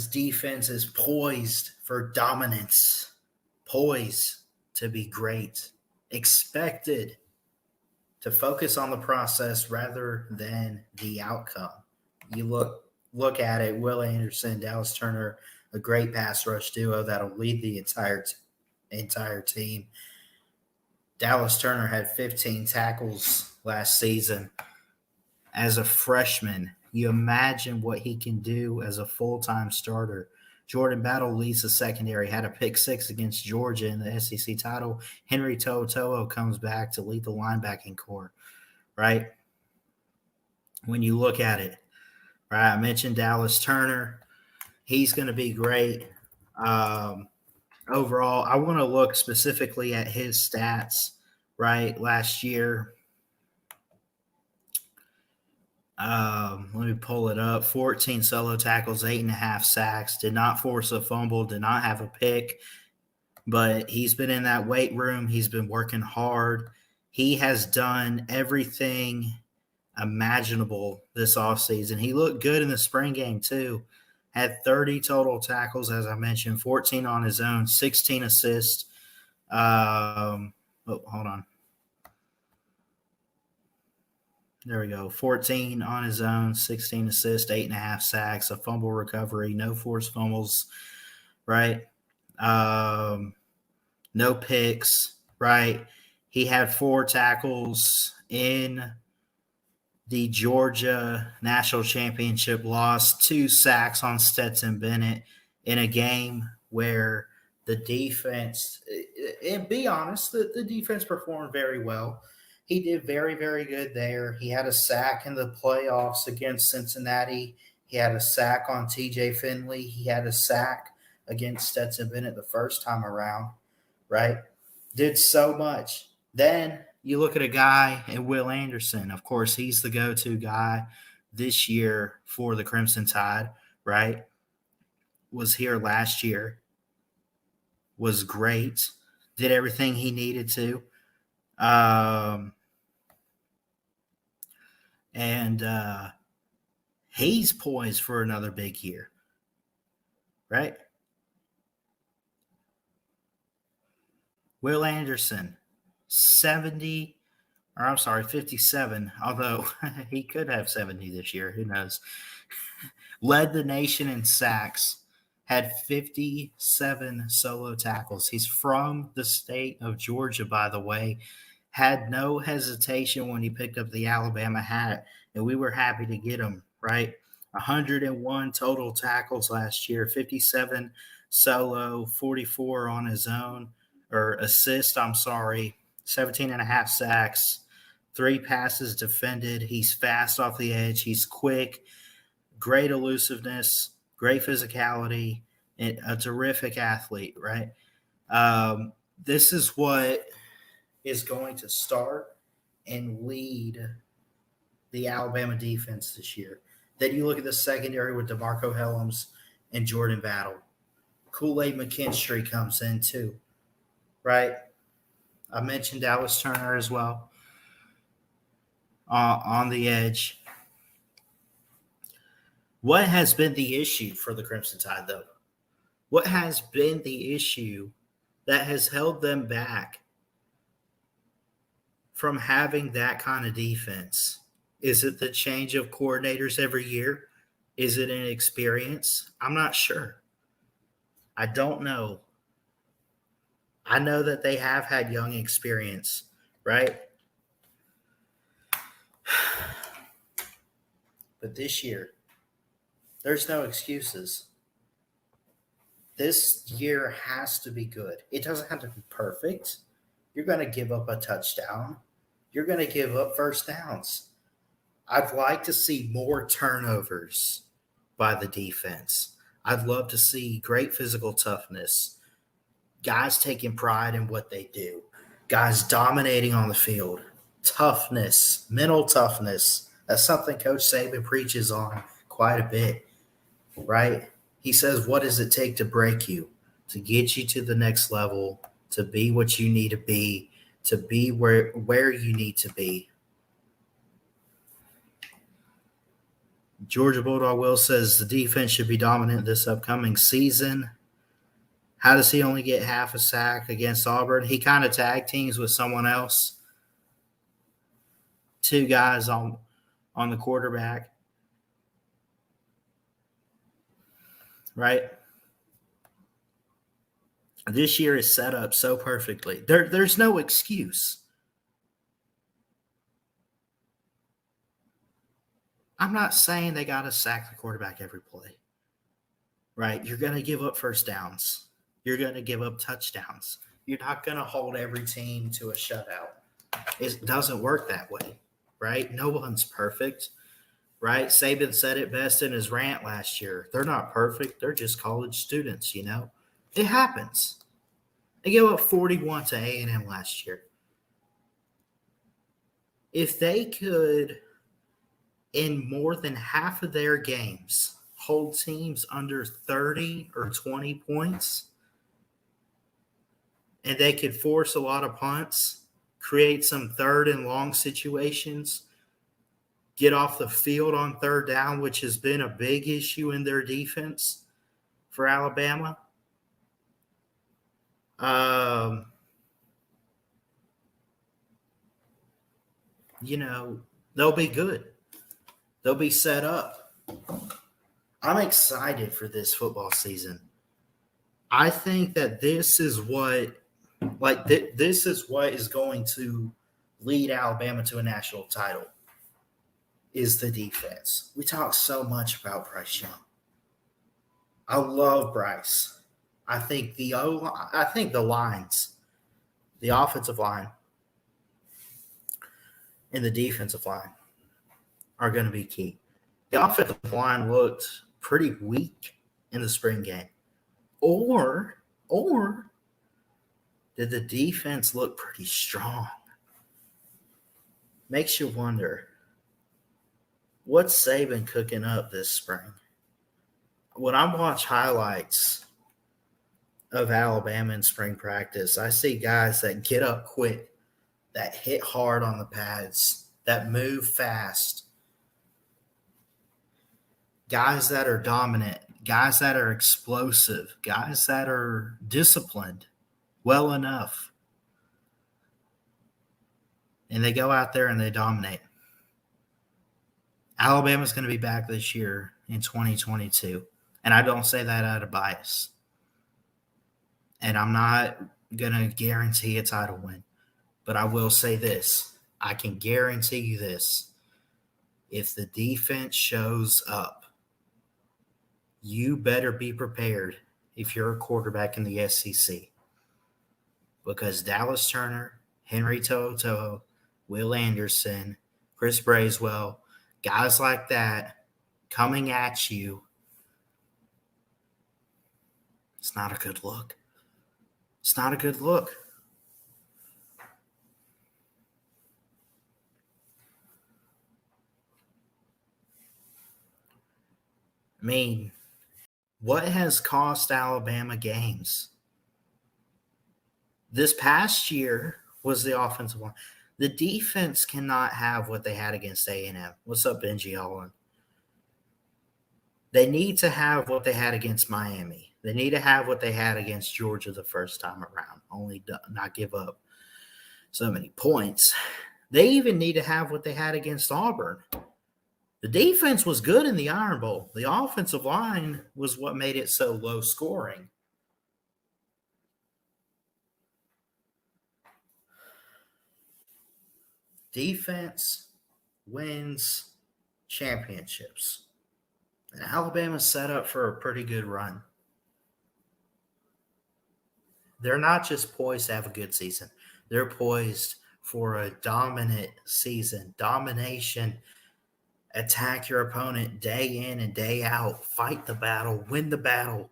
Alabama's defense is poised for dominance, poised to be great, expected to focus on the process rather than the outcome. You look at it, Will Anderson, Dallas Turner, a great pass rush duo that'll lead the entire team. Dallas Turner had 15 tackles last season as a freshman. You imagine what he can do as a full-time starter. Jordan Battle leads the secondary, had a pick six against Georgia in the SEC title. Henry To'oTo'o comes back to lead the linebacking core, right? When you look at it, right, I mentioned Dallas Turner. He's going to be great. Overall, I want to look specifically at his stats, right, last year. Let me pull it up. 14 solo tackles, 8.5 sacks, did not force a fumble, did not have a pick, but he's been in that weight room. He's been working hard. He has done everything imaginable this offseason. He looked good in the spring game too. Had 30 total tackles, as I mentioned, 14 on his own, 16 assists. Hold on. There we go. 14 on his own, 16 assists, 8.5 sacks, a fumble recovery, no forced fumbles, right? No picks, right? He had 4 tackles in the Georgia National Championship loss, 2 sacks on Stetson Bennett in a game where the defense, and be honest, the defense performed very well. He did very, very good there. He had a sack in the playoffs against Cincinnati. He had a sack on TJ Finley. He had a sack against Stetson Bennett the first time around, right? Did so much. Then you look at a guy in Will Anderson. Of course, he's the go-to guy this year for the Crimson Tide, right? Was here last year. Was great. Did everything he needed to. He's poised for another big year, right? Will Anderson, 57, although he could have 70 this year. Who knows? Led the nation in sacks, had 57 solo tackles. He's from the state of Georgia, by the way. Had no hesitation when he picked up the Alabama hat, and we were happy to get him, right? 101 total tackles last year, 57 solo, 44 on his own, or assist, 17.5 sacks, 3 passes defended. He's fast off the edge. He's quick, great elusiveness, great physicality, and a terrific athlete, right? This is what is going to start and lead the Alabama defense this year. Then you look at the secondary with DeMarco Hellams and Jordan Battle. Kool-Aid McKinstry comes in too, right? I mentioned Dallas Turner as well on the edge. What has been the issue for the Crimson Tide, though? What has been the issue that has held them back from having that kind of defense? Is it the change of coordinators every year? Is it inexperience? I'm not sure. I don't know. I know that they have had young experience, right? But this year, there's no excuses. This year has to be good. It doesn't have to be perfect. You're going to give up a touchdown. You're going to give up first downs. I'd like to see more turnovers by the defense. I'd love to see great physical toughness. Guys taking pride in what they do. Guys dominating on the field. Toughness, mental toughness. That's something Coach Saban preaches on quite a bit, right? He says, what does it take to break you, to get you to the next level, to be what you need to be where you need to be? Georgia Bulldog Will says the defense should be dominant this upcoming season. How does he only get half a sack against Auburn? He kind of tag teams with someone else. Two guys on the quarterback. Right? This year is set up so perfectly. There's no excuse. I'm not saying they got to sack the quarterback every play. Right? You're going to give up first downs. You're going to give up touchdowns. You're not going to hold every team to a shutout. It doesn't work that way, right? No one's perfect, right? Saban said it best in his rant last year. They're not perfect. They're just college students, you know? It happens. They gave up 41 to A&M last year. If they could, in more than half of their games, hold teams under 30 or 20 points, and they could force a lot of punts, create some third and long situations, get off the field on third down, which has been a big issue in their defense for Alabama. They'll be good. They'll be set up. I'm excited for this football season. I think that this is what is going to lead Alabama to a national title is the defense. We talk so much about Bryce Young. I love Bryce. I think the lines, the offensive line and the defensive line are going to be key. The offensive line looked pretty weak in the spring game. Or did the defense look pretty strong? Makes you wonder, what's Saban cooking up this spring? When I watch highlights of Alabama in spring practice, I see guys that get up quick, that hit hard on the pads, that move fast, guys that are dominant, guys that are explosive, guys that are disciplined well enough. And they go out there and they dominate. Alabama's going to be back this year in 2022. And I don't say that out of bias. And I'm not going to guarantee a title win. But I will say this. I can guarantee you this. If the defense shows up, you better be prepared if you're a quarterback in the SEC. Because Dallas Turner, Henry To'oTo'o, Will Anderson, Chris Braswell, guys like that coming at you, it's not a good look. It's not a good look. I mean, what has cost Alabama games? This past year was the offensive line. The defense cannot have what they had against A&M. What's up, Benji Holland? They need to have what they had against Miami. They need to have what they had against Georgia the first time around, only not give up so many points. They even need to have what they had against Auburn. The defense was good in the Iron Bowl. The offensive line was what made it so low scoring. Defense wins championships. And Alabama's set up for a pretty good run. They're not just poised to have a good season. They're poised for a dominant season. Domination. Attack your opponent day in and day out. Fight the battle. Win the battle.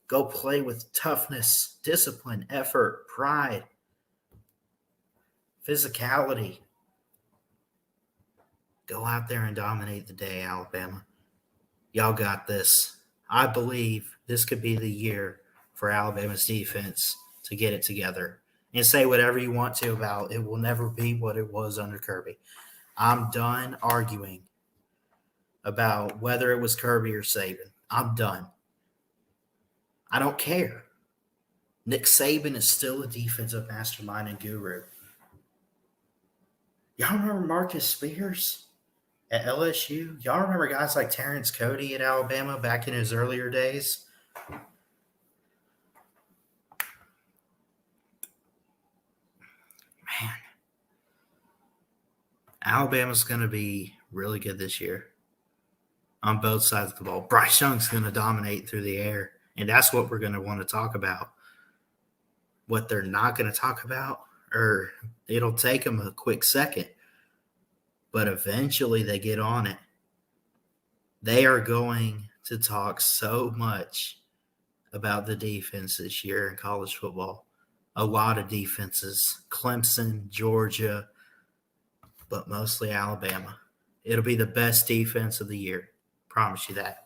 Go play with toughness, discipline, effort, pride, physicality. Go out there and dominate the day, Alabama. Y'all got this. I believe this could be the year for Alabama's defense to get it together. And say whatever you want to about it will never be what it was under Kirby. I'm done arguing about whether it was Kirby or Saban. I'm done. I don't care. Nick Saban is still a defensive mastermind and guru. Y'all remember Marcus Spears at LSU? Y'all remember guys like Terrence Cody at Alabama back in his earlier days? Man, Alabama's going to be really good this year on both sides of the ball. Bryce Young's going to dominate through the air, and that's what we're going to want to talk about. What they're not going to talk about, or it'll take them a quick second, but eventually they get on it. They are going to talk so much about the defense this year in college football. A lot of defenses, Clemson, Georgia, but mostly Alabama. It'll be the best defense of the year. Promise you that.